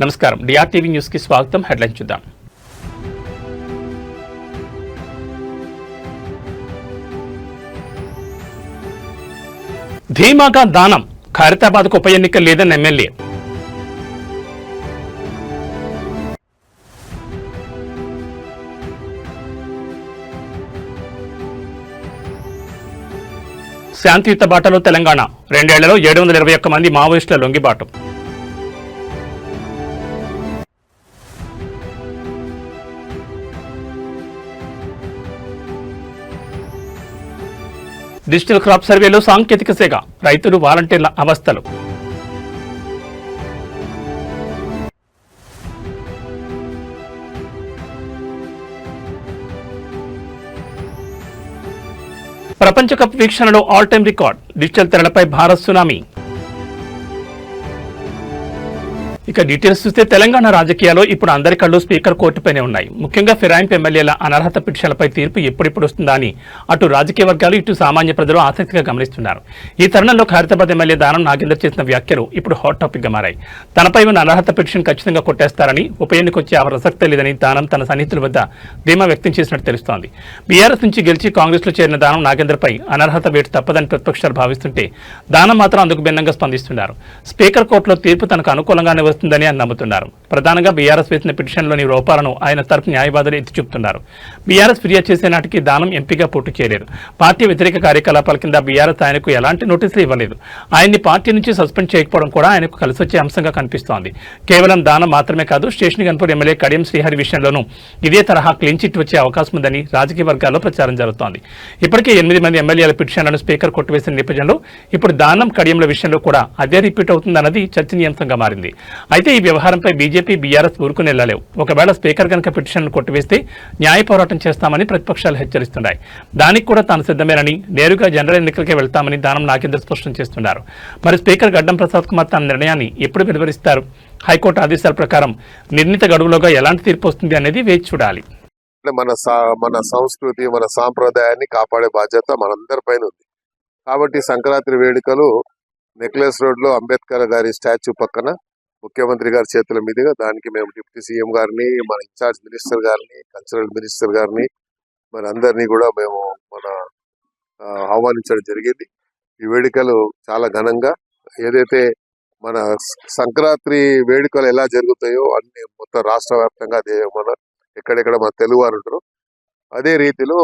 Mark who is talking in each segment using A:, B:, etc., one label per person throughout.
A: నమస్కారం, డిఆర్టీవీ న్యూస్ కి స్వాగతం. హెడ్లైన్ చూద్దాం. ధీమాగా దానం, ఖైరతాబాద్కు ఉప ఎన్నిక లేదని ఎమ్మెల్యే. శాంతియుత బాటలో తెలంగాణ, 2 ఏళ్లలో 721 మంది మావోయిస్టుల లొంగిబాటు. డిజిటల్ క్రాప్ సర్వేలో సాంకేతిక సేగ, రైతులు వాలంటీర్ల అవస్థలు. ప్రపంచ కప్ వీక్షణలో ఆల్ టైమ్ రికార్డ్, డిజిటల్ తెరలపై భారత్ సునామీ. ఇక డీటెయిల్స్ చూస్తే తెలంగాణ రాజకీయాల్లో ఇప్పుడు అందరి కళ్ళు స్పీకర్ కోర్టుపైనే ఉన్నాయి. ముఖ్యంగా ఫిరాయింపు ఎమ్మెల్యేల అనర్హత పిటిషన్లపై తీర్పు ఎప్పుడెప్పుడు వస్తుందా అని అటు రాజకీయ వర్గాలు ఇటు సామాన్య ప్రజలు ఆసక్తిగా గమనిస్తున్నారు. ఈ తరుణంలో ఖైరతాబాద్ ఎమ్మెల్యే దానం నాగేందర్ చేసిన వ్యాఖ్యలు ఇప్పుడు హాట్ టాపిక్ గా మారాయి. తనపై ఉన్న అనర్హత పిటిషన్ ఖచ్చితంగా కొట్టేస్తారని, ఉప ఎన్నిక వచ్చే ప్రసక్తే లేదని దానం తన సన్నిహితుల వద్ద ధీమా వ్యక్తం చేసినట్టు తెలుస్తోంది. బీఆర్ఎస్ నుంచి గెలిచి కాంగ్రెస్ లో చేరిన దానం నాగేందర్ పై అనర్హత వేటు తప్పదని ప్రతిపక్షాలు భావిస్తుంటే దానం మాత్రం అందుకు భిన్నంగా స్పందిస్తున్నారు. స్పీకర్ కోర్టులో తీర్పు తనకు అనుకూలంగానే వస్తుందని ఆయన నమ్ముతున్నారు. ప్రధానంగా బీఆర్ఎస్ వేసిన పిటిషన్లోని లోపాలను ఆయన తరపు న్యాయవాదులు ఎత్తి చూపుతున్నారు. బీఆర్ఎస్ ఫిర్యాదు చేసే నాటికి దానం ఎంపీగా పోటీ చేయలేరు. పార్టీ వ్యతిరేక కార్యకలాపాల కింద బీఆర్ఎస్ ఆయనకు ఎలాంటి నోటీసులు ఇవ్వలేదు. ఆయన్ని పార్టీ నుంచి సస్పెండ్ చేయకపోవడం కూడా ఆయనకు కలిసొచ్చే అంశంగా కనిపిస్తోంది. కేవలం దానం మాత్రమే కాదు, స్టేషన్ గన్పూర్ ఎమ్మెల్యే కడియం శ్రీహరి విషయంలోనూ ఇదే తరహా క్లీన్ చిట్ వచ్చే అవకాశం ఉందని రాజకీయ వర్గాల్లో ప్రచారం జరుగుతోంది. ఇప్పటికే 8 మంది ఎమ్మెల్యేల పిటిషన్లను స్పీకర్ కొట్టివేసిన నేపథ్యంలో ఇప్పుడు దానం కడియంల విషయంలో కూడా అదే రిపీట్ అవుతుందన్నది చర్చనీయాంశంగా మారింది. అయితే ఈ వ్యవహారంపై బీజేపీ, బీఆర్ఎస్ ఊరుకుని వెళ్లలేవు. ఒకవేళ స్పీకర్ కనుక పిటిషన్ను కొట్టివేస్తే న్యాయ పోరాటం చేస్తామని ప్రతిపక్షాలు హెచ్చరిస్తున్నాయి. దానికి కూడా తాను సిద్ధమేనని, నేరుగా జనరల్ ఎన్నికలకే వెళ్తామని దానం నాగేందర్ స్పష్టం చేస్తున్నారు. మరి స్పీకర్ గడ్డం ప్రసాద్ కుమార్ తన నిర్ణయాన్ని ఎప్పుడు వెలువరిస్తారు? హైకోర్టు ఆదేశాల ప్రకారం నిర్ణీత గడువులోగా ఎలాంటి తీర్పు వస్తుంది అనేది వేచి చూడాలి.
B: మన సంస్కృతి, మన సాంప్రదాయాన్ని కాపాడే బాధ్యత మనందరిపైన ఉంది. కాబట్టి సంక్రాంతి వేడుకలు నెక్లెస్ రోడ్ లో అంబేద్కర్ గారి స్టాచ్యూ పక్కన ముఖ్యమంత్రి గారి చేతుల మీదుగా, దానికి మేము డిప్యూటీ సీఎం గారిని, మన ఇన్ఛార్జ్ మినిస్టర్ గారిని, కల్చరల్ మినిస్టర్ గారిని, మన అందరినీ కూడా మేము ఆహ్వానించడం జరిగింది. ఈ వేడుకలు చాలా ఘనంగా, ఏదైతే మన సంక్రాంతి వేడుకలు ఎలా జరుగుతాయో అన్ని మొత్తం రాష్ట్ర వ్యాప్తంగా మన ఎక్కడెక్కడ మన తెలుగు వారు ఉంటారు, అదే రీతిలో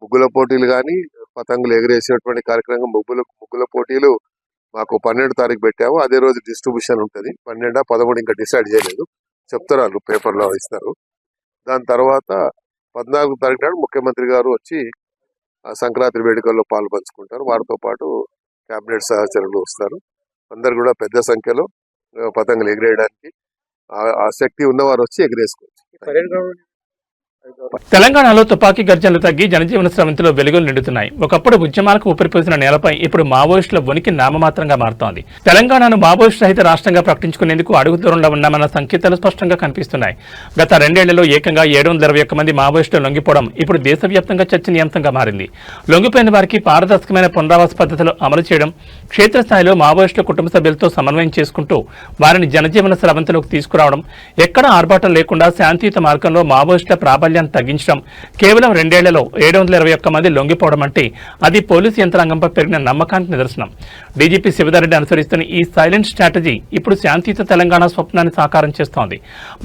B: ముగ్గుల పోటీలు కానీ, పతంగులు ఎగిరేసేటువంటి కార్యక్రమం, ముగ్గుల పోటీలు మాకు 12 తారీఖు పెట్టాము. అదే రోజు డిస్ట్రిబ్యూషన్ ఉంటుంది. 12, 13 ఇంకా డిసైడ్ చేయలేదు, చెప్తారు వాళ్ళు, పేపర్లో ఇస్తారు. దాని తర్వాత 14 తారీఖు నాడు ముఖ్యమంత్రి గారు వచ్చి సంక్రాంతి వేడుకల్లో పాలు పంచుకుంటారు. వారితో పాటు కేబినెట్ సహచరులు వస్తారు. అందరు కూడా పెద్ద సంఖ్యలో పతంగులు ఎగిరేయడానికి ఆ శక్తి ఉన్నవారు వచ్చి ఎగిరేసుకోవచ్చు.
A: తెలంగాణలో తుపాకీ గర్జనలు తగ్గి జనజీవన స్రవంతిలో వెలుగులు నిండుతున్నాయి. ఒకప్పుడు ఉద్యమాలకు ఊపిరిపోసిన నేలపై ఇప్పుడు మావోయిస్టుల ఉనికి నామమాత్రంగా మారుతోంది. తెలంగాణను మావోయిస్టు రహిత రాష్ట్రంగా ప్రకటించుకునేందుకు అడుగు దూరంలో ఉన్నామన్న సంకేతాలు స్పష్టంగా కనిపిస్తున్నాయి. గత 2 ఏళ్లలో ఏకంగా 721 మంది మావోయిస్టులు లొంగిపోవడం ఇప్పుడు దేశవ్యాప్తంగా చర్చనీయాంశంగా మారింది. లొంగిపోయిన వారికి పారదర్శకమైన పునరావాస పద్ధతులు అమలు చేయడం, క్షేత్రస్థాయిలో మావోయిస్టుల కుటుంబ సభ్యులతో సమన్వయం చేసుకుంటూ వారిని జనజీవన స్రవంతిలోకి తీసుకురావడం, ఎక్కడా ఆర్భాటం లేకుండా శాంతియుత మార్గంలో మావోయిస్టుల ప్రాబల్యాన్ని తగ్గించడం, కేవలం 2 ఏళ్లలో 721 మంది లొంగిపోవడం అంటే అది పోలీసు యంత్రాంగంపై పెరిగిన నమ్మకానికి నిదర్శనం. డీజీపీ శివధర్రెడ్డి అనుసరిస్తున్న ఈ సైలెంట్ స్ట్రాటజీ ఇప్పుడు శాంతియుత తెలంగాణ స్వప్నాన్ని సాకారం చేస్తోంది.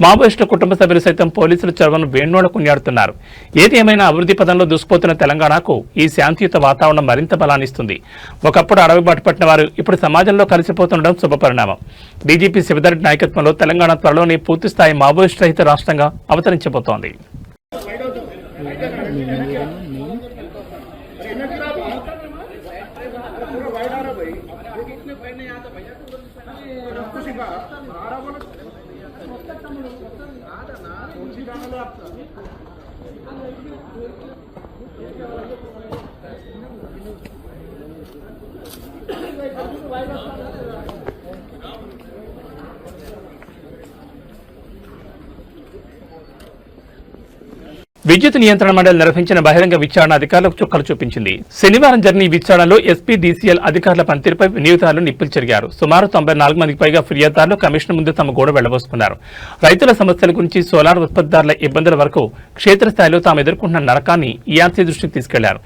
A: మావోయిస్టుల కుటుంబ సభ్యులు సైతం పోలీసుల చొరవను వేణోళ్ల కొనియాడుతున్నారు. ఏది ఏమైనా అభివృద్ధి పదంలో దూసుకుపోతున్న తెలంగాణకు ఈ శాంతియుత వాతావరణం మరింత బలాన్నిస్తుంది. ఒకప్పుడు అడవి బాట పట్టిన వారు ఇప్పుడు సమాజంలో కలిసిపోతుండడం శుభపరిణామం. డీజీపీ శివధర్రెడ్డి నాయకత్వంలో తెలంగాణ త్వరలోనే పూర్తిస్థాయి మావోయిస్టు రహిత రాష్ట్రంగా అవతరించబోతోంది. విద్యుత్ నియంత్రణ మండలి నిర్వహించిన బహిరంగ విచారణ అధికారులకు చుక్కలు చూపించింది. శనివారం జరిగిన ఈ విచారణలో ఎస్పీడీసీఎల్ అధికారుల పనితీరుపై వినియోగదారులు నిప్పులు చెరిగారు. సుమారు 94 మందికి పైగా ఫిర్యాదుదారులు కమిషన్ ముందు తమ గోడు వెళ్లబోసుకున్నారు. రైతుల సమస్యల గురించి, సోలార్ ఉత్పత్తిదారుల ఇబ్బందుల వరకు క్షేత్రస్థాయిలో తాము ఎదుర్కొంటున్న నరకాన్ని ఈఆర్సీ దృష్టికి తీసుకెళ్లారు.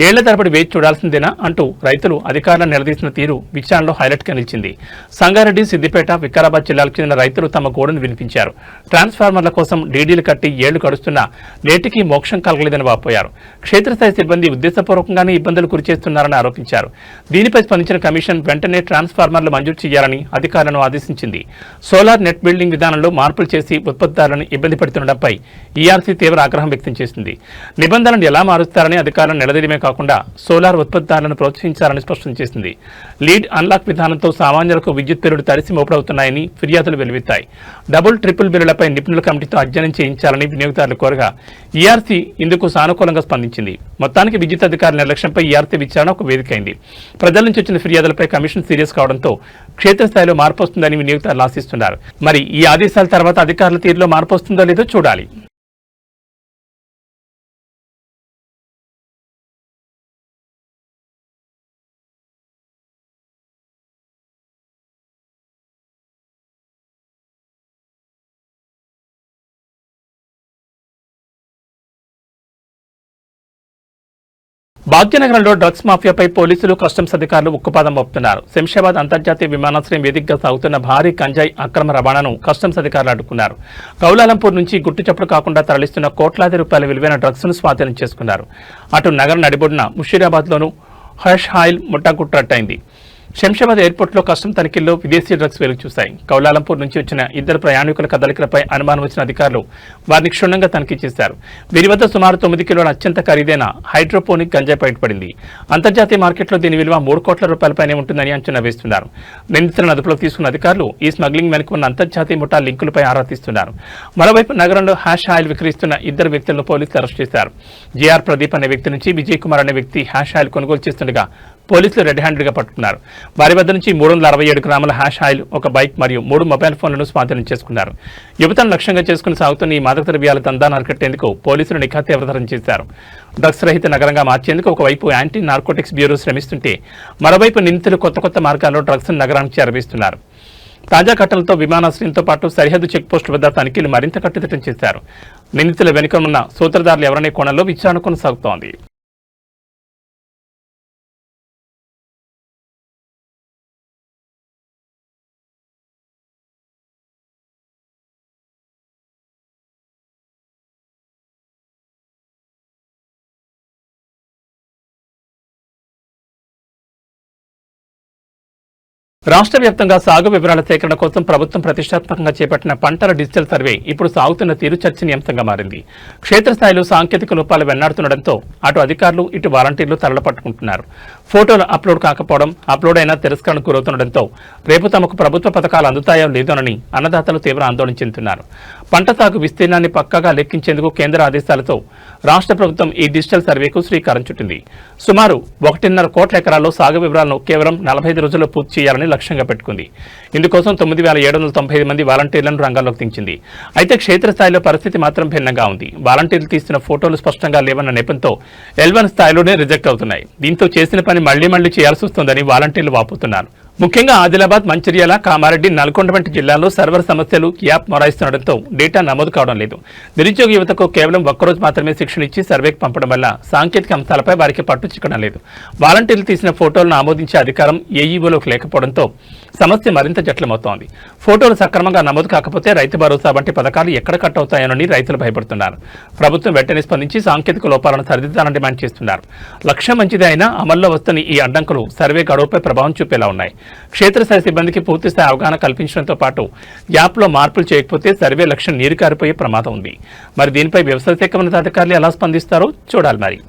A: ఏళ్ల తరబడి వేచి చూడాల్సిందేనా అంటూ రైతులు అధికారులను నిలదీసిన తీరు విచారణలో హైలైట్ గా నిలిచింది. సంగారెడ్డి, సిద్దిపేట, వికారాబాద్ జిల్లాలకు చెందిన రైతులు తమ గోడును వినిపించారు. ట్రాన్స్ఫార్మర్ల కోసం డీడీలు కట్టి ఏళ్లు గడుస్తున్నా నేటికి మోక్షం కలగలేదని వాపోయారు. క్షేత్రస్థాయి సిబ్బంది ఉద్దేశపూర్వకంగానే ఇబ్బందులు గురిచేస్తున్నారని ఆరోపించారు. దీనిపై స్పందించిన కమిషన్ వెంటనే ట్రాన్స్ఫార్మర్లు మంజూరు చేయాలని అధికారులను ఆదేశించింది. సోలార్ నెట్ బిల్డింగ్ విధానంలో మార్పులు చేసి ఉత్పత్తిదారులను ఇబ్బంది పెడుతుండటంపై ఈఆర్సీ తీవ్ర ఆగ్రహం వ్యక్తం చేసింది. నిబంధనలను ఎలా మారుస్తారని అధికారులను నిలదీయడమే కాకుండా సోలార్ ఉత్పత్తిదారులను ప్రోత్సహించాలని స్పష్టం చేసింది. లీడ్ అన్లాక్ విధానంతో సామాన్యులకు విద్యుత్ బిల్లులు తడిసి మోపడవుతున్నాయని ఫిర్యాదులు వెలువెత్తాయి. డబుల్, ట్రిపుల్ బిల్లులపై నిపుణుల కమిటీతో అధ్యయనం చేయించాలని వినియోగదారులు కోరగా ఈఆర్సీ ఇందుకు సానుకూలంగా స్పందించింది. మొత్తానికి విద్యుత్ అధికారుల నిర్లక్ష్యంపై ఈఆర్సీ విచారణ ఒక వేదికైంది. ప్రజల నుంచి వచ్చిన ఫిర్యాదులపై కమిషన్ సీరియస్ కావడంతో క్షేత్రస్థాయిలో మార్పు వస్తుందని వినియోగదారులు ఆశిస్తున్నారు. మరి ఈ ఆదేశాల తర్వాత అధికారుల తీరులో మార్పు వస్తుందో లేదో చూడాలి. భాగ్యనగరంలో డ్రగ్స్ మాఫియాపై పోలీసులు, కస్టమ్స్ అధికారులు ఉక్కుపాదం మోపుతున్నారు. శంషాబాద్ అంతర్జాతీయ విమానాశ్రయం వేదికగా సాగుతున్న భారీ గంజాయి అక్రమ రవాణాను కస్టమ్స్ అధికారులు అడ్డుకున్నారు. కౌలాలంపూర్ నుంచి గుట్టుచప్పుడు కాకుండా తరలిస్తున్న కోట్లాది రూపాయల విలువైన డ్రగ్స్ ను స్వాధీనం చేసుకున్నారు. అటు నగరం నడిబొడ్డున ముషీరాబాద్లోనూ హ్యాష్ ఆయిల్ ముఠాగుట్టట్టయింది. శంషాబాద్ ఎయిర్పోర్ట్లో కస్టమ్ తనిఖీల్లో విదేశీ డ్రగ్స్ వెలుగు చూశాయి. కౌలాలంపూర్ నుంచి వచ్చిన ఇద్దరు ప్రయాణికుల కదలికలపై అనుమానం వచ్చిన అధికారులు వారిని క్షుణ్ణంగా తనిఖీ చేశారు. వీరి వద్ద సుమారు 9 కిలోల అత్యంత ఖరీదైన హైడ్రోపోనిక్ గంజాయి బయటపడింది. అంతర్జాతీయ మార్కెట్లో దీని విలువ 3 కోట్ల రూపాయలపైనే ఉంటుందని అంచనా వేస్తున్నారు. నిందితులను అదుపులోకి తీసుకున్న అధికారులు ఈ స్మగ్లింగ్ వెనుక ఉన్న అంతర్జాతీయ ముఠా లింకులపై ఆరా తీస్తున్నారు. మరోవైపు నగరంలో హ్యాష్ ఆయిల్ విక్రయిస్తున్న ఇద్దరు వ్యక్తులను పోలీసులు అరెస్ట్ చేశారు. జేఆర్ ప్రదీప్ అనే వ్యక్తి నుంచి విజయ్ కుమార్ అనే వ్యక్తి హ్యాష్ ఆయిల్ కొనుగోలు చేస్తుండగా పోలీసులు రెడ్ హ్యాండెడ్ గా పట్టుకున్నారు. వారి వద్ద నుంచి 367 గ్రాముల హ్యాష్ ఆయిల్, ఒక బైక్ మరియు 3 మొబైల్ ఫోన్లను స్వాధీనం చేసుకున్నారు. యువతను లక్ష్యంగా చేసుకుని సాగుతున్న ఈ మాదక ద్రవ్యాల దందాను అరికట్టేందుకు పోలీసులు నిఘా తీవ్రతరం చేశారు. డ్రగ్స్ రహిత నగరంగా మార్చేందుకు ఒకవైపు యాంటీ నార్కోటిక్స్ బ్యూరో శ్రమిస్తుంటే మరోవైపు నిందితులు కొత్త మార్గాల్లో డ్రగ్స్ నగరానికి చేరవేస్తున్నారు. తాజా ఘటనలతో విమానాశ్రయంతో పాటు సరిహద్దు చెక్పోస్టు వద్ద తనిఖీలు మరింత కట్టుదిట్టం చేశారు. నిందితుల వెనుక ఉన్న సూత్రధారులు ఎవరనే కోణంలో విచారణ కొనసాగుతోంది. రాష్ట్ర వ్యాప్తంగా సాగు వివరాల సేకరణ కోసం ప్రభుత్వం ప్రతిష్టాత్మకంగా చేపట్టిన పంటల డిజిటల్ సర్వే ఇప్పుడు సాగుతున్న తీరు చర్చనీయాంశంగా మారింది. క్షేత్రస్థాయిలో సాంకేతిక లోపాలు వెన్నాడుతుండటంతో అటు అధికారులు, ఇటు వాలంటీర్లు తరలపట్టుకుంటున్నారు. ఫోటోలు అప్లోడ్ కాకపోవడం, అప్లోడ్ అయినా తిరస్కరణకు గురవుతుండటంతో రేపు తమకు ప్రభుత్వ పథకాలు అందుతాయో లేదోనని అన్నదాతలు తీవ్ర ఆందోళన చెందుతున్నారు. పంట సాగు విస్తీర్ణాన్ని పక్కాగా లెక్కించేందుకు కేంద్ర ఆదేశాలతో రాష్ట్ర ప్రభుత్వం ఈ డిజిటల్ సర్వేకు శ్రీకారం చుట్టింది. సుమారు 1.5 కోట్ల ఎకరాల్లో సాగు వివరాలను కేవలం 45 రోజుల్లో పూర్తి చేయాలని లక్ష్యంగా పెట్టుకుంది. ఇందుకోసం 9,795 మంది వాలంటీర్లను రంగంలోకి దించింది. అయితే క్షేత్రస్థాయిలో పరిస్థితి మాత్రం భిన్నంగా ఉంది. వాలంటీర్లు తీసిన ఫోటోలు స్పష్టంగా లేవన్న నెపంతో L1 స్థాయిలోనే రిజెక్ట్ అవుతున్నాయి. దీంతో చేసిన పని మళ్లీ చేయాల్సి వస్తోందని వాలంటీర్లు వాపోతున్నారు. ముఖ్యంగా ఆదిలాబాద్, మంచిర్యాల, కామారెడ్డి, నల్గొండ వంటి జిల్లాల్లో సర్వర్ సమస్యలు యాప్ మొరాయిస్తుండటంతో డేటా నమోదు కావడం లేదు. నిరుద్యోగ యువతకు కేవలం ఒక్కరోజు మాత్రమే శిక్షణ ఇచ్చి సర్వేకి పంపడం వల్ల సాంకేతిక అంశాలపై వారికి పట్టు చిక్కడం లేదు. వాలంటీర్లు తీసిన ఫోటోలను ఆమోదించే అధికారం ఏఈఓలకు లేకపోవడంతో సమస్య మరింత జటిలమవుతోంది. ఫోటోలు సక్రమంగా నమోదు కాకపోతే రైతు భరోసా వంటి పథకాలు ఎక్కడ కట్ అవుతాయోనని రైతులు భయపడుతున్నారు. ప్రభుత్వం వెంటనే స్పందించి సాంకేతిక లోపాలను సరిదిద్దాలని డిమాండ్ చేస్తున్నారు. లక్ష్యం మంచిదే అయినా అమల్లో వస్తున్న ఈ అడ్డంకులు సర్వే గడువుపై ప్రభావం చూపేలా ఉన్నాయి. క్షేత్రస్థాయి సిబ్బందికి పూర్తిస్థాయి అవగాహన కల్పించడంతో పాటు యాప్లో మార్పులు చేయకపోతే సర్వే లక్ష్యం నీరు కారిపోయే ప్రమాదం ఉంది. మరి దీనిపై వ్యవసాయ శాఖ ఉన్నతాధికారులు ఎలా స్పందిస్తారో చూడాలి మరి.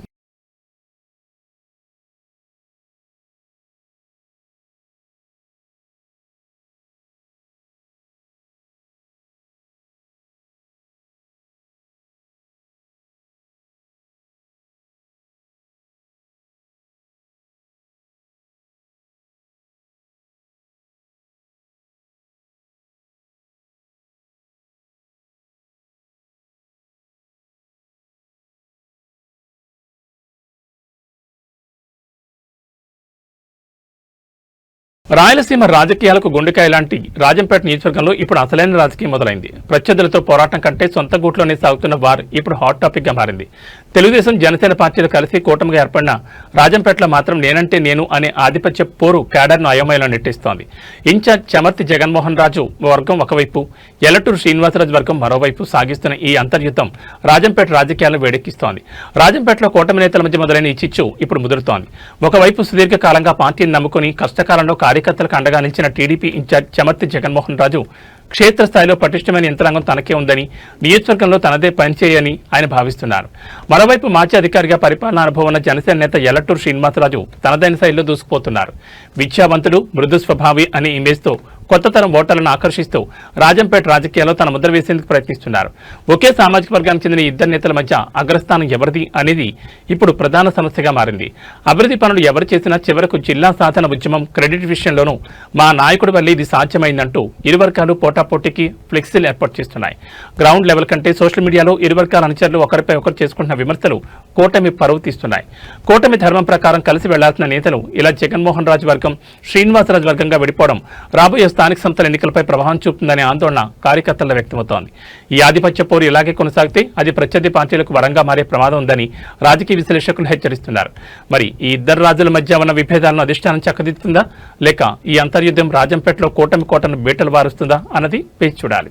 A: రాయలసీమ రాజకీయాలకు గుండెకాయ లాంటి రాజంపేట నియోజకవర్గంలో ఇప్పుడు అసలైన రాజకీయం మొదలైంది. ప్రత్యర్థులతో పోరాటం కంటే సొంత గూట్లోనే సాగుతున్న వార్ ఇప్పుడు హాట్ టాపిక్ గా మారింది. తెలుగుదేశం జనసేన పార్టీలు కలిసి కూటమిగా ఏర్పడిన రాజంపేటలో మాత్రం నేనంటే నేను అనే ఆధిపత్య పోరు క్యాడర్ను అయోమయంలో నెట్టిస్తోంది. ఇన్ఛార్జ్ చమర్తి జగన్మోహన్ రాజు వర్గం ఒకవైపు, ఎల్లటూరు శ్రీనివాసరాజు వర్గం మరోవైపు సాగిస్తున్న ఈ అంతర్యుద్ధం రాజంపేట రాజకీయాలను వేడెక్కిస్తోంది. రాజంపేటలో కూటమి నేతల మధ్య మొదలైన ఈ చిచ్చు ఇప్పుడు ముదురుతోంది. ఒకవైపు సుదీర్ఘకాలంగా పార్టీని నమ్ముకుని కష్టకాలంలో కార్యకర్తలకు అండగా నిలిచిన టీడీపీ ఇన్ఛార్జ్ చమర్తి జగన్మోహన్ రాజు క్షేత్రస్థాయిలో పటిష్టమైన యంత్రాంగం తనకే ఉందని, నియోజకవర్గంలో తనదే పనిచేయని ఆయన భావిస్తున్నారు. మరోవైపు మాజీ అధికారిగా పరిపాలనా అనుభవం ఉన్న జనసేన నేత ఎల్లటూరు శ్రీనివాసరాజు తనదైన శైలిలో దూసుకుపోతున్నారు. విద్యావంతుడు, మృదు స్వభావి అనే ఇమేజ్తో కొత్త తరం ఓటర్లను ఆకర్షిస్తూ రాజంపేట రాజకీయాల్లో తన ముద్ర వేసేందుకు ప్రయత్నిస్తున్నారు. ఒకే సామాజిక వర్గానికి చెందిన ఇద్దరు నేతల మధ్య అగ్రస్థానం ఎవరిది అనేది ఇప్పుడు ప్రధాన సమస్యగా మారింది. అభివృద్ధి పనులు ఎవరు చేసినా చివరకు జిల్లా సాధన ఉద్యమం క్రెడిట్ విషయంలోనూ మా నాయకుడి వల్ల ఇది సాధ్యమైందంటూ ఇరు వర్గాలు పోటాపోటీకి ఫ్లెక్సీలు ఏర్పాటు చేస్తున్నాయి. గ్రౌండ్ లెవెల్ కంటే సోషల్ మీడియాలో ఇరు వర్గాల అనుచరులు ఒకరిపై ఒకరు చేసుకుంటున్న విమర్శలు కూటమి పరువు తీస్తున్నాయి. కూటమి ధర్మం ప్రకారం కలిసి వెళ్లాల్సిన నేతలు ఇలా జగన్మోహన్ రాజు వర్గం, శ్రీనివాసరాజు వర్గంగా విడిపోవడం రాబోయే స్థానిక సంస్థల ఎన్నికలపై ప్రభావం చూపుతుందనే ఆందోళన కార్యకర్తల్లో వ్యక్తమవుతోంది. ఈ ఆధిపత్య పోరు ఇలాగే కొనసాగితే అది ప్రత్యర్థి పార్టీలకు వరంగా మారే ప్రమాదం ఉందని రాజకీయ విశ్లేషకులు హెచ్చరిస్తున్నారు. మరి ఈ ఇద్దరు రాజుల మధ్య ఉన్న విభేదాలను అధిష్టానం చక్కదిద్దుతుందా, లేక ఈ అంతర్యుద్ధం రాజంపేటలో కూటమి కోటను బీటలు వారుస్తుందా అన్నది వేచి చూడాలి.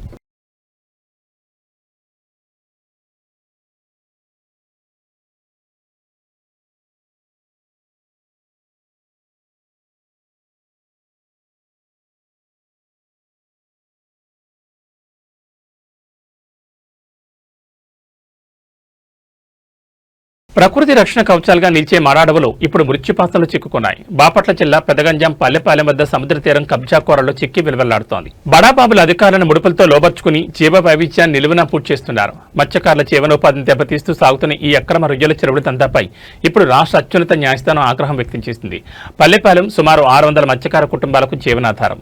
A: ప్రకృతి రక్షణ కవచాలుగా నిలిచే మరాడవులు ఇప్పుడు మృత్యుపాసనలు చిక్కుకున్నాయి. బాపట్ల జిల్లా పెదగంజాం పల్లెపాలెం వద్ద సముద్ర తీరం కబ్జా కోరల్లో చిక్కి విలువెల్లాడుతోంది. బడాబాబుల అధికారులను ముడుపులతో లోబర్చుకుని జీవ వైవిధ్యాన్ని నిలువున పూర్తి చేస్తున్నారు. మత్స్యకారుల జీవనోపాధిని దెబ్బతీస్తూ సాగుతున్న ఈ అక్రమ రొయ్యల చెరువుల దందాపై ఇప్పుడు రాష్ట్ర అత్యున్నత న్యాయస్థానం ఆగ్రహం వ్యక్తం చేసింది. పల్లెపాలెం సుమారు 600 మత్స్యకార కుటుంబాలకు జీవనాధారం.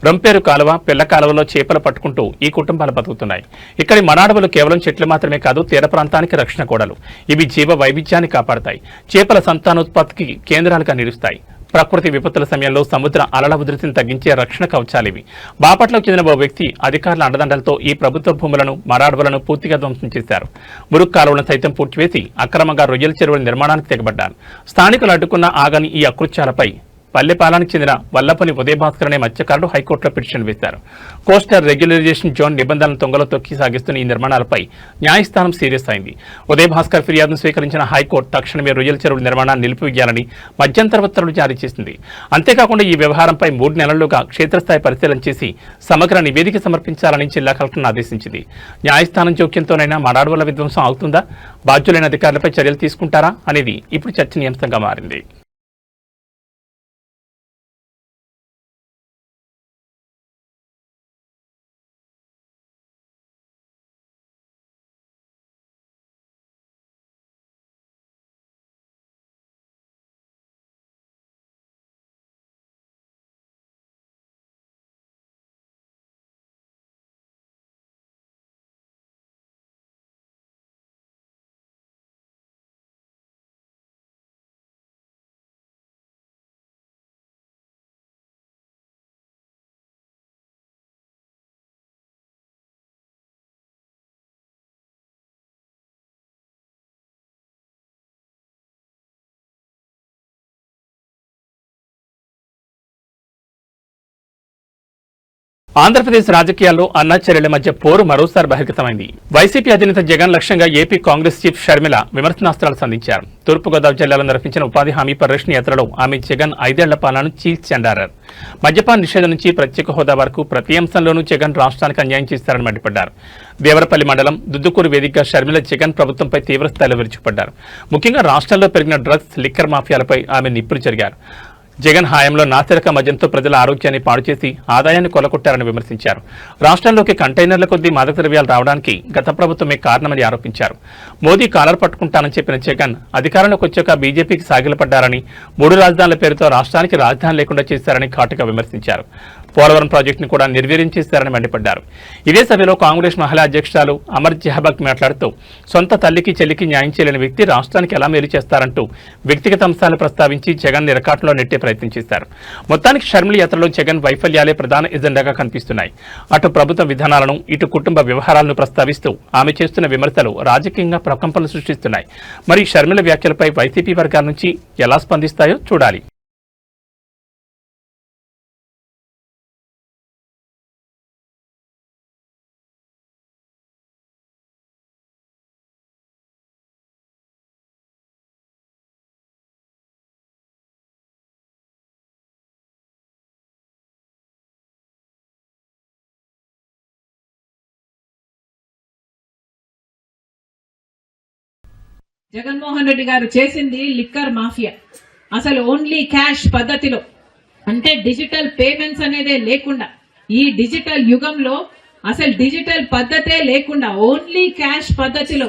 A: రొంపేరు కాలువ, పిల్ల కాలువలో చేపలు పట్టుకుంటూ ఈ కుటుంబాలు బతుకుతున్నాయి. ఇక్కడి మరాడవులు కేవలం చెట్లు మాత్రమే కాదు, తీర ప్రాంతానికి రక్షణ కోడలు. ఇవి జీవ వైవిధ్యాన్ని కాపాడతాయి, చేపల సంతానోత్పత్తికి కేంద్రాలుగా నిలుస్తాయి. ప్రకృతి విపత్తుల సమయంలో సముద్ర అలల ఉధృతిని తగ్గించే రక్షణ కవచాలివి. బాపట్లకు చెందిన ఓ వ్యక్తి అధికారుల అండదండలతో ఈ ప్రభుత్వ భూములను, మరాడవులను పూర్తిగా ధ్వంసం చేశారు. మురుగు కాలువలను సైతం పూడ్చివేసి అక్రమంగా రొయ్యల చెరువుల నిర్మాణానికి తెగబడ్డారు. స్థానికులు అడ్డుకున్న ఆగని ఈ అకృత్యాలపై పల్లెపాలానికి చెందిన వల్లపని ఉదయభాస్కర్ అనే మత్స్యకారుడు హైకోర్టులో పిటిషన్ వేశారు. కోస్టల్ రెగ్యులరైజేషన్ జోన్ నిబంధనలను తొంగలో తొక్కి సాగిస్తున్న ఈ నిర్మాణాలపై న్యాయస్థానం సీరియస్ అయింది. ఉదయభాస్కర్ ఫిర్యాదును స్వీకరించిన హైకోర్టు తక్షణమే రొయ్యల చెరువుల నిర్మాణాన్ని నిలిపివేయాలని మధ్యంతర ఉత్తర్వులు జారీ చేసింది. అంతేకాకుండా ఈ వ్యవహారంపై 3 నెలలుగా క్షేత్రస్థాయి పరిశీలన చేసి సమగ్ర నివేదిక సమర్పించాలని జిల్లా కలెక్టర్ను ఆదేశించింది. న్యాయస్థానం జోక్యంతోనైనా మరాడవుల విధ్వంసం అవుతుందా, బాధ్యులైన అధికారులపై చర్యలు తీసుకుంటారా అనేది ఇప్పుడు చర్చనీయాంశంగా మారింది. ఆంధ్రప్రదేశ్ రాజకీయాల్లో అన్నాచెల్లెళ్ల మధ్య పోరు మరోసారి బహిర్గతమైంది. వైసీపీ అధినేత జగన్ లక్ష్యంగా ఏపీ కాంగ్రెస్ చీఫ్ షర్మిల విమర్శనాస్త్రాలు సంధించారు. తూర్పుగోదావరి జిల్లాలో నిర్వహించిన ఉపాధి హామీ పరిరక్షణ యాత్రలో ఆమె జగన్ 5 ఏళ్ల పాలనను చీల్చెండారారు. మద్యపాన నిషేధం నుంచి ప్రత్యేక హోదా వరకు ప్రతి అంశంలోనూ జగన్ రాష్ట్రానికి అన్యాయం చేశారని మండిపడ్డారు. దేవరపల్లి మండలం దుద్దుకూరు వేదికగా షర్మిల జగన్ ప్రభుత్వంపై తీవ్రస్థాయిలో విరుచుకుపడ్డారు. ముఖ్యంగా రాష్ట్రంలో పెరిగిన డ్రగ్స్, లిక్కర్ మాఫియాలపై ఆమె నిప్పులు జరిగారు. జగన్ హయాంలో నాసిరక మద్యంతో ప్రజల ఆరోగ్యాన్ని పాడు చేసి ఆదాయాన్ని కొలగొట్టారని విమర్శించారు. రాష్ట్రంలోకి కంటైనర్ల కొద్దీ మాదక ద్రవ్యాలు రావడానికి గత ప్రభుత్వమే కారణమని ఆరోపించారు. మోదీ కాలర్ పట్టుకుంటానని చెప్పిన జగన్ అధికారంలోకి వచ్చాక బీజేపీకి సాగిలపడ్డారని, 3 రాజధానుల పేరుతో రాష్ట్రానికి రాజధాని లేకుండా చేశారని ఘాటుగా విమర్శించారు. పోలవరం ప్రాజెక్టును కూడా నిర్వీర్యం చేశారని మండిపడ్డారు. ఇదే సభలో కాంగ్రెస్ మహిళా అధ్యక్షురాలు అమర్ జహబక్ మాట్లాడుతూ సొంత తల్లికి చెల్లికి న్యాయం చేయలేని వ్యక్తి రాష్ట్రానికి ఎలా మేలు చేస్తారంటూ వ్యక్తిగత అంశాలు ప్రస్తావించి జగన్ నిరకాటంలో నెట్టే ప్రయత్నం చేశారు. మొత్తానికి షర్మిల యాత్రలో జగన్ వైఫల్యాలే ప్రధాన ఎజెండాగా కనిపిస్తున్నాయి. అటు ప్రభుత్వ విధానాలను ఇటు కుటుంబ వ్యవహారాలను ప్రస్తావిస్తూ ఆమె చేస్తున్న విమర్శలు రాజకీయంగా ప్రకంపనలు సృష్టిస్తున్నాయి. మరి షర్మిల వ్యాఖ్యలపై వైసీపీ వర్గాల నుంచి ఎలా స్పందిస్తాయో చూడాలి.
C: జగన్మోహన్ రెడ్డి గారు చేసింది లిక్కర్ మాఫియా. అసలు ఓన్లీ క్యాష్ పద్ధతిలో, అంటే డిజిటల్ పేమెంట్స్ అనేదే లేకుండా, ఈ డిజిటల్ యుగంలో అసలు డిజిటల్ పద్ధతే లేకుండా ఓన్లీ క్యాష్ పద్ధతిలో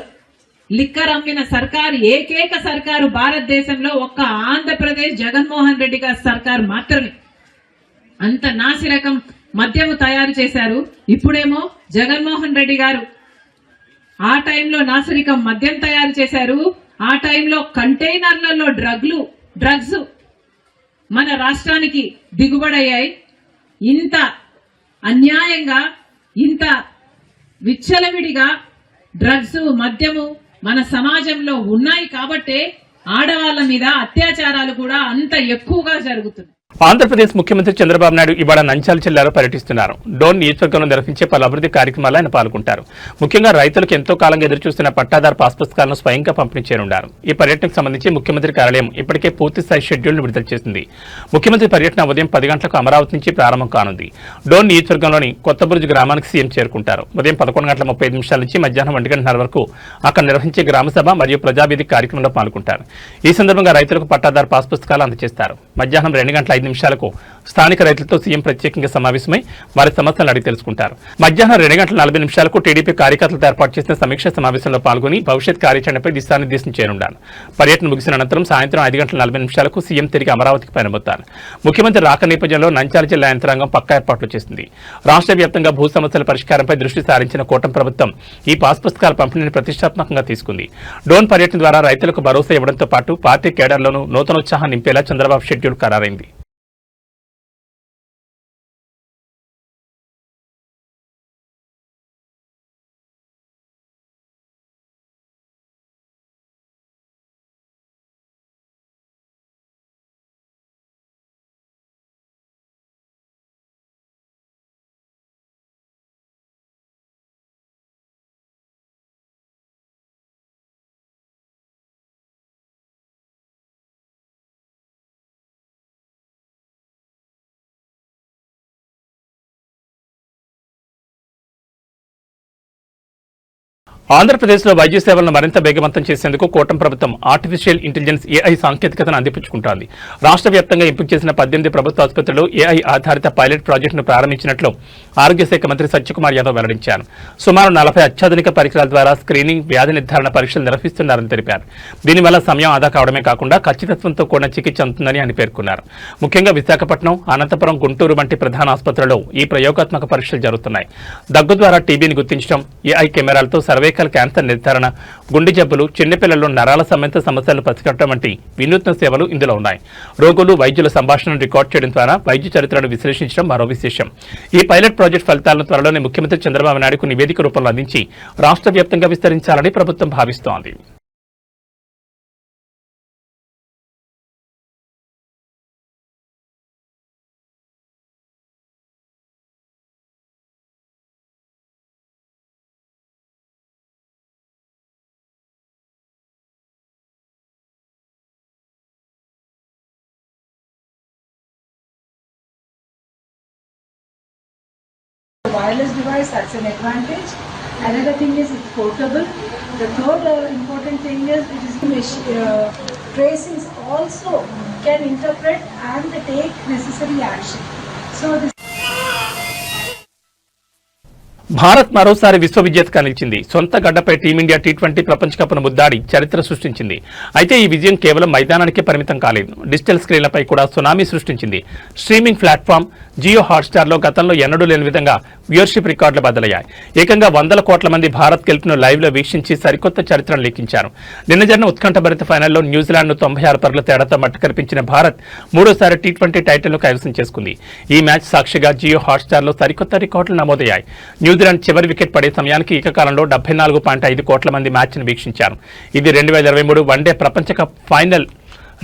C: లిక్కర్ అమ్మిన సర్కారు ఏకైక సర్కారు భారతదేశంలో ఒక్క ఆంధ్రప్రదేశ్ జగన్మోహన్ రెడ్డి గారి సర్కారు మాత్రమే. అంత నాసిరకం మద్యము తయారు చేశారు. ఇప్పుడేమో జగన్మోహన్ రెడ్డి గారు ఆ టైంలో నాసిరకం మద్యం తయారు చేశారు. ఆ టైంలో కంటైనర్లలో డ్రగ్స్ మన రాష్ట్రానికి దిగుబడయ్యాయి. ఇంత అన్యాయంగా, ఇంత విచ్చలవిడిగా డ్రగ్స్ మద్యము మన సమాజంలో ఉన్నాయి కాబట్టే ఆడవాళ్ల మీద అత్యాచారాలు కూడా అంత ఎక్కువగా జరుగుతున్నాయి.
A: ఆంధ్రప్రదేశ్ ముఖ్యమంత్రి చంద్రబాబు నాయుడు ఇవాళ నంద్యాల జిల్లాలో పర్యటిస్తున్నారు. డోన్ నియోజకవర్గంలో నిర్వహించే పలు అభివృద్ధి కార్యక్రమాల్లో ఆయన పాల్గొంటారు. ముఖ్యంగా రైతులకు ఎంతో కాలంగా ఎదురుచూస్తున్న పట్టాదారు పాస్ పుస్తకాలను స్వయంగా పంపిణీ చేయనున్నారు. ఈ పర్యటనకు సంబంధించి ముఖ్యమంత్రి కార్యాలయం ఇప్పటికే పూర్తిస్థాయి షెడ్యూల్ను విడుదల చేసింది. ముఖ్యమంత్రి పర్యటన ఉదయం 10 గంటలకు అమరావతి నుంచి ప్రారంభం కానుంది. డోన్ నియోజకవర్గంలోని కొత్తబురుజు గ్రామానికి సీఎం చేరుకుంటారు. ఉదయం 11:35 నుంచి మధ్యాహ్నం 1:30 వరకు అక్కడ నిర్వహించే గ్రామసభ మరియు ప్రజావేదిక కార్యక్రమంలో పాల్గొంటారు. ఈ సందర్భంగా రైతులకు పట్టాదారు పాస్ పుస్తకాలు అందజేస్తారు. మధ్యాహ్నం 2:05 నిమిషాలకు స్థానిక రైతులతో సీఎం ప్రత్యేకంగా సమావేశమై వారి సమస్యలను అడిగి తెలుసుకుంటారు. మధ్యాహ్నం 2:40 నిమిషాలకు టీడీపీ కార్యకర్తలతో ఏర్పాటు చేసిన సమీక్ష సమావేశంలో పాల్గొని భవిష్యత్ కార్యాచరణపై దిశానిర్దేశం చేయనున్నారు. పర్యటన ముగిసిన అనంతరం సాయంత్రం 5:40 నిమిషాలకు సీఎం తిరిగి అమరావతికి పయనమవుతారు. ముఖ్యమంత్రి రాక నేపథ్యంలో నంద్యాల జిల్లా యంత్రాంగం పక్కా ఏర్పాట్లు చేసింది. రాష్ట్ర వ్యాప్తంగా భూ సమస్యల పరిష్కారంపై దృష్టి సారించిన కూటమి ప్రభుత్వం ఈ పాస్ పుస్తకాల పంపిణీని ప్రతిష్టాత్మకంగా తీసుకుంది. డోన్ పర్యటన ద్వారా రైతులకు భరోసా ఇవ్వడంతో పాటు పార్టీ కేడర్లోనూ నూతనోత్సాహం నింపేలా చంద్రబాబు షెడ్యూల్ ఖరారైంది. ఆంధ్రప్రదేశ్లో వైద్య సేవలను మరింత వేగవంతం చేసేందుకు కూటమి ప్రభుత్వం ఆర్టిఫిషియల్ ఇంటెలిజెన్స్ ఏఐ సాంకేతికతను అందిపుచ్చుకుంటోంది. రాష్ట్ర వ్యాప్తంగా ఎంపిక చేసిన 18 ప్రభుత్వ ఆసుపత్రుల్లో ఏఐ ఆధారిత పైలట్ ప్రాజెక్టును ప్రారంభించినట్లు ఆరోగ్య శాఖ మంత్రి సత్యకుమార్ యాదవ్ వెల్లడించారు. సుమారు 40 అత్యాధునిక పరికరాల ద్వారా స్క్రీనింగ్, వ్యాధి నిర్ధారణ పరీక్షలు నిర్వహిస్తున్నారని తెలిపారు. దీనివల్ల సమయం ఆదా కావడమే కాకుండా ఖచ్చితత్వంతో కూడిన చికిత్స అందుతుందని ఆయన పేర్కొన్నారు. ముఖ్యంగా విశాఖపట్నం, అనంతపురం, గుంటూరు వంటి ప్రధాన ఆసుపత్రుల్లో ఈ ప్రయోగాత్మక పరీక్షలు జరుగుతున్నాయి. దగ్గు ద్వారా టీబీని గుర్తించడం, ఏఐ కెమెరాలతో సర్వైకల్ క్యాన్సర్ నిర్ధారణ, గుండె జబ్బులు, చిన్నపిల్లల్లో నరాల సంబంధిత సమస్యలను పసిగట్టడం వంటి వినూత్న సేవలు ఇందులో ఉన్నాయి. రోగులు, వైద్యుల సంభాషణను రికార్డు చేయడం ద్వారా వైద్య చరిత్రను విశ్లేషించడం మరో విశేషం. ఈ పైలట్ ప్రాజెక్ట్ ఫలితాలను త్వరలోనే ముఖ్యమంత్రి చంద్రబాబు నాయుడుకు నివేదిక రూపంలో అందించి రాష్ట్ర వ్యాప్తంగా విస్తరించాలని ప్రభుత్వం భావిస్తోంది.
D: Wireless device, that's an advantage. Another thing is it's portable. The third important thing is it is tracings also can interpret and take necessary action. So this
A: Bharat మరోసారి విశ్వవిజేతగా నిలిచింది. సొంత గడ్డపై టీమిండియా టీ20 ప్రపంచ కప్ను ముద్దాడి చరిత్ర సృష్టించింది. అయితే ఈ విజయం కేవలం మైదానానికే పరిమితం కాలేదు, డిజిటల్ స్క్రీన్లపై కూడా సునామీ సృష్టించింది. స్ట్రీమింగ్ ప్లాట్ఫామ్ జియో హాట్స్టార్లో గతంలో ఎన్నడూ లేని విధంగా వ్యూవర్షిప్ రికార్డులు బద్దలయ్యాయి. ఏకంగా 100 కోట్ల మంది భారత్ గెలుపును లైవ్లో వీక్షించి సరికొత్త చరిత్రను లిఖించారు. నిన్న జరిగిన ఉత్కంఠభరిత ఫైనల్లో న్యూజిలాండ్ను 96 పరుగుల తేడాతో మట్టుకరిపించిన భారత్ మూడోసారి టీ20 టైటిల్ను కైవసం చేసుకుంది. ఈ మ్యాచ్ సాక్షిగా జియో హాట్స్టార్లో సరికొత్త రికార్డులు నమోదయ్యాయి. న్యూజిలాండ్ చివరి వికెట్ పడే సమయానికి ఏకకాలంలో 74.5 కోట్ల మంది మ్యాచ్ను వీక్షించారు. ఇది 2023 వన్డే ప్రపంచ కప్ ఫైనల్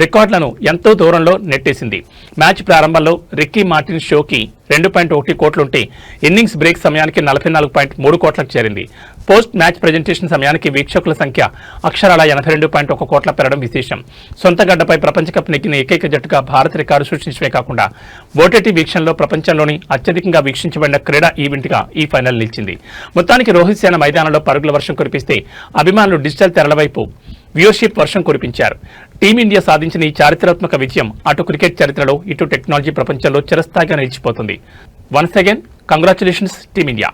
A: రికార్డులను ఎంతో దూరంలో నెట్టేసింది. మ్యాచ్ ప్రారంభంలో రిక్కీ మార్టిన్ షోకి 2.1 కోట్లుంటే ఇన్నింగ్స్ బ్రేక్ సమయానికి 44.3 కోట్లకు చేరింది. పోస్ట్ మ్యాచ్ ప్రెజెంటేషన్ సమయానికి వీక్షకుల సంఖ్య అక్షరాల 82.1 కోట్ల పెరగడం విశేషం. సొంత గడ్డపై ప్రపంచ కప్ నెక్కిన ఏకైక జట్టుగా భారత్ రికార్డు సృష్టించడమే కాకుండా ఓటీటీ వీక్షణలో ప్రపంచంలోని అత్యధికంగా వీక్షించబడిన క్రీడా ఈవెంట్గా ఈ ఫైనల్ నిలిచింది. మొత్తానికి రోహిత్ సేన మైదానంలో పరుగుల వర్షం కురిపిస్తే అభిమానులు డిజిటల్ తెరల వైపు వ్యూవర్షిప్ వర్షం కురిపించారు. టీమిండియా సాధించిన ఈ చారిత్రాత్మక విజయం అటు క్రికెట్ చరిత్రలో ఇటు టెక్నాలజీ ప్రపంచంలో చిరస్థాయిగా నిలిచిపోతుంది. Once again congratulations team India.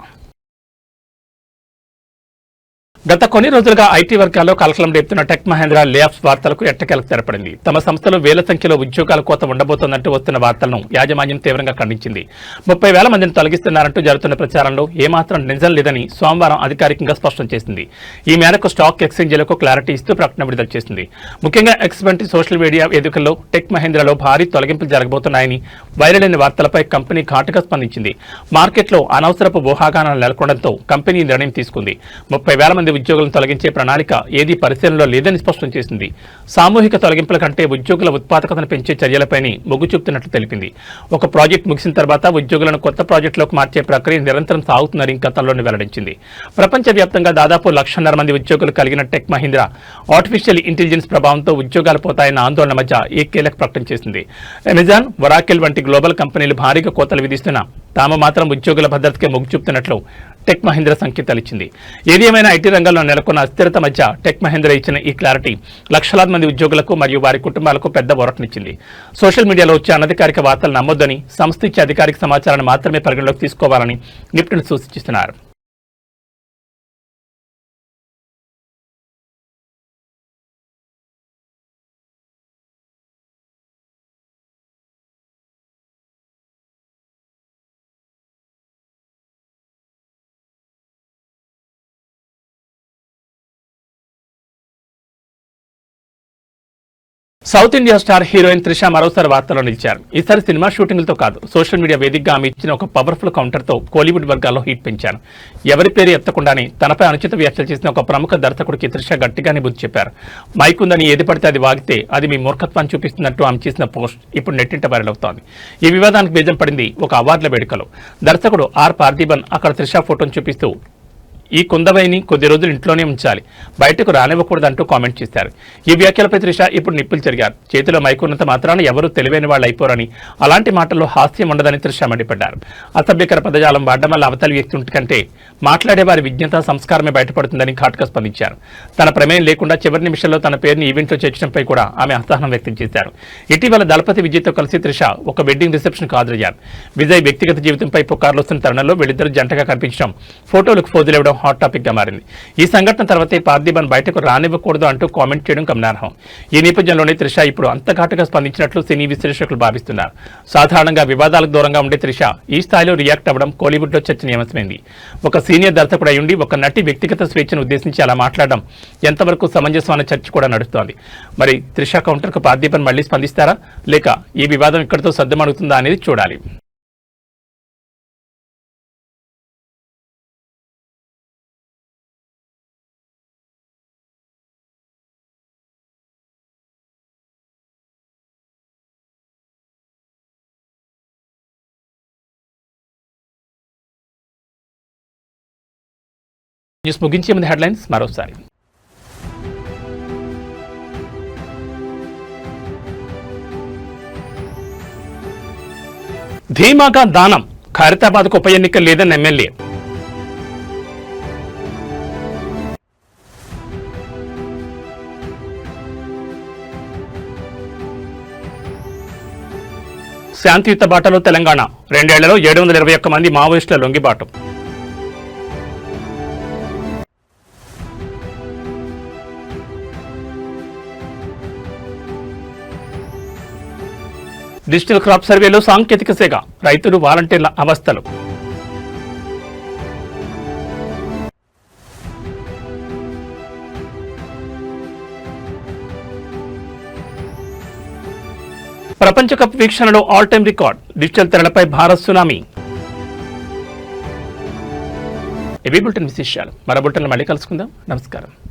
A: గత కొన్ని రోజులుగా ఐటీ వర్గాల్లో కలకలం రేపుతున్న టెక్ మహేంద్ర లే ఆఫ్స్ వార్తలకు ఎట్టకేలకు తెరపడింది. తమ సంస్థలో వేల సంఖ్యలో ఉద్యోగాల కోత ఉండబోతోందంటూ వస్తున్న వార్తలను యాజమాన్యం తీవ్రంగా ఖండించింది. 30,000 మందిని తొలగిస్తున్నారంటూ జరుగుతున్న ప్రచారంలో ఏమాత్రం నిజం లేదని సోమవారం అధికారికంగా స్పష్టం చేసింది. ఈ మేరకు స్టాక్ ఎక్స్చేంజీలకు క్లారిటీ ఇస్తూ ప్రకటన విడుదల చేసింది. ముఖ్యంగా ఎక్స్ వంటి సోషల్ మీడియా వేదికల్లో టెక్ మహేంద్రలో భారీ తొలగింపులు జరగబోతున్నాయని వైరల్ అయిన వార్తలపై కంపెనీ ఘాటుగా స్పందించింది. మార్కెట్లో అనవసరపు ఊహాగానాలు నెలకొనడంతో కంపెనీ నిర్ణయం తీసుకుంది. 30,000 మంది ఉద్యోగులను తొలగించే ప్రణాళిక ఏదీ పరిశీలనలో లేదని స్పష్టం చేసింది. సామూహిక తొలగింపుల కంటే ఉద్యోగుల ఉత్పాదకతను పెంచే చర్యలపైనే మొగ్గు చూపుతున్నట్లు తెలిపింది. ఒక ప్రాజెక్టు ముగిసిన తర్వాత ఉద్యోగులను కొత్త ప్రాజెక్టులోకి మార్చే ప్రక్రియ నిరంతరం సాగుతుందని గతంలోనే వెల్లడించింది. ప్రపంచవ్యాప్తంగా దాదాపు 1,50,000 మంది ఉద్యోగులు కలిగిన టెక్ మహీంద్రా ఆర్టిఫిషియల్ ఇంటెలిజెన్స్ ప్రభావంతో ఉద్యోగాలు పోతాయన్న ఆందోళన మధ్య ఈ కీలక ప్రకటన చేసింది. అమెజాన్, వరాకెల్ వంటి గ్లోబల్ కంపెనీలు భారీగా కోతలు విధిస్తున్నా తాము మాత్రం ఉద్యోగుల భద్రతకే మొగ్గు చూపుతున్నట్లు టెక్ మహీంద్రా సంకేతాలిచ్చింది. ఏది ఏమైనా ఐటీ రంగంలో నెలకొన్న అస్థిరత మధ్య టెక్ మహీంద్రా ఇచ్చిన ఈ క్లారిటీ లక్షలాది మంది ఉద్యోగులకు మరియు వారి కుటుంబాలకు పెద్ద ఊరటనిచ్చింది. సోషల్ మీడియాలో వచ్చే అనధికారిక వార్తలు నమ్మొద్దని, సంస్థ ఇచ్చే అధికారిక సమాచారాన్ని మాత్రమే పరిగణలోకి తీసుకోవాలని నిపుణులు సూచిస్తున్నారు. South India star heroine Trisha మరోసారి వార్తల్లో నిలిచారు. ఈసారి సినిమా షూటింగ్లతో కాదు, సోషల్ మీడియా వేదికగా ఆమె ఇచ్చిన ఒక పవర్ఫుల్ కౌంటర్తో కోలీవుడ్ వర్గాల్లో హీట్ పెంచారు. ఎవరి పేరు ఎత్తకుండానే తనపై అనుచిత వ్యాఖ్యలు చేసిన ఒక ప్రముఖ దర్శకుడికి త్రిష గట్టిగానే బుద్ధి చెప్పారు. మైక్ ఉందని ఏది పడితే అది వాగితే అది మీ మూర్ఖత్వాన్ని చూపిస్తున్నట్టు ఆమె చేసిన పోస్ట్ ఇప్పుడు నెట్టింట వైరల్ అవుతోంది. ఈ వివాదానికి బీజం పడింది ఒక అవార్డుల వేడుకలో. దర్శకుడు ఆర్ పార్థిబన్ అక్కడ త్రిష ఫోటోను చూపిస్తూ ఈ కుందవైని కొద్ది రోజులు ఇంట్లోనే ఉంచాలి, బయటకు రానివ్వకూడదంటూ కామెంట్ చేశారు. ఈ వ్యాఖ్యలపై త్రిష ఇప్పుడు నిప్పులు చెరిగారు. చేతిలో మైకున్నంత మాత్రాన ఎవరూ తెలివైన వాళ్ళు అయిపోరని, అలాంటి మాటల్లో హాస్యం ఉండదని త్రిష మండిపడ్డారు. అసభ్యకర పదజాలం వాడడం వల్ల అవతలి వ్యక్తి కంటే మాట్లాడే వారి విజ్ఞత, సంస్కారమే బయటపడుతుందని ఘాటుగా స్పందించారు. తన ప్రమేయం లేకుండా చివరి నిమిషంలో తన పేరుని ఈవెంట్లో చేర్చడంపై కూడా ఆమె అసహనం వ్యక్తం చేశారు. ఇటీవల దళపతి విజయ్తో కలిసి త్రిష ఒక వెడ్డింగ్ రిసెప్షన్కు హాజరయ్యారు. విజయ్ వ్యక్తిగత జీవితంపై పుకార్లు వస్తున్న తరుణంలో వీళ్ళిద్దరు జంటగా కనిపించడం, ఫోటోలకు ఫోజులివ్వడం హాట్ టాపిక్ గా మారింది. ఈ సంఘటన తర్వాతే పార్థిబన్ బయటకు రానివ్వకూడదు అంటూ కామెంట్ చేయడం గమనార్హం. ఈ నేపథ్యంలోనే త్రిష ఇప్పుడు అంత ఘాటుగా స్పందించినట్లు సినీ విశ్లేషకులు భావిస్తున్నారు. సాధారణంగా వివాదాలకు దూరంగా ఉండే త్రిష ఈ స్థాయిలో రియాక్ట్ అవ్వడం కోలీవుడ్ లో చర్చనీయాంశమైంది. ఒక సీనియర్ దర్శకుడు అయ్యుండి ఒక నటి వ్యక్తిగత స్వేచ్ఛను ఉద్దేశించి అలా మాట్లాడడం ఎంతవరకు సమంజసం అనే చర్చ కూడా నడుస్తోంది. మరి త్రిష కౌంటర్ కు పార్థిబన్ మళ్లీ స్పందిస్తారా, లేక ఈ వివాదం ఇక్కడితో సద్దుమణుగుతుందా అనేది చూడాలి. న్యూస్ ముగించే ముందు హెడ్లైన్స్ మరోసారి. ధీమాగా దానం, ఖైరతాబాద్కు ఉప ఎన్నిక లేదన్న ఎమ్మెల్యే. శాంతియుత బాటలో తెలంగాణ, 2 ఏళ్లలో 721 మంది మావోయిస్టుల లొంగిబాటు. డిజిటల్ క్రాప్ సర్వేలో సాంకేతిక సేగ, రైతులు వాలంటీర్ల అవస్థలు. ప్రపంచ కప్ వీక్షణలో ఆల్ టైమ్ రికార్డ్, డిజిటల్ తెరలపై భారత్ సునామీ. ఇవి బులెటిన్ విశేషాలు. మరో బులెటిన్లో మళ్ళీ కలుసుకుందాం. నమస్కారం.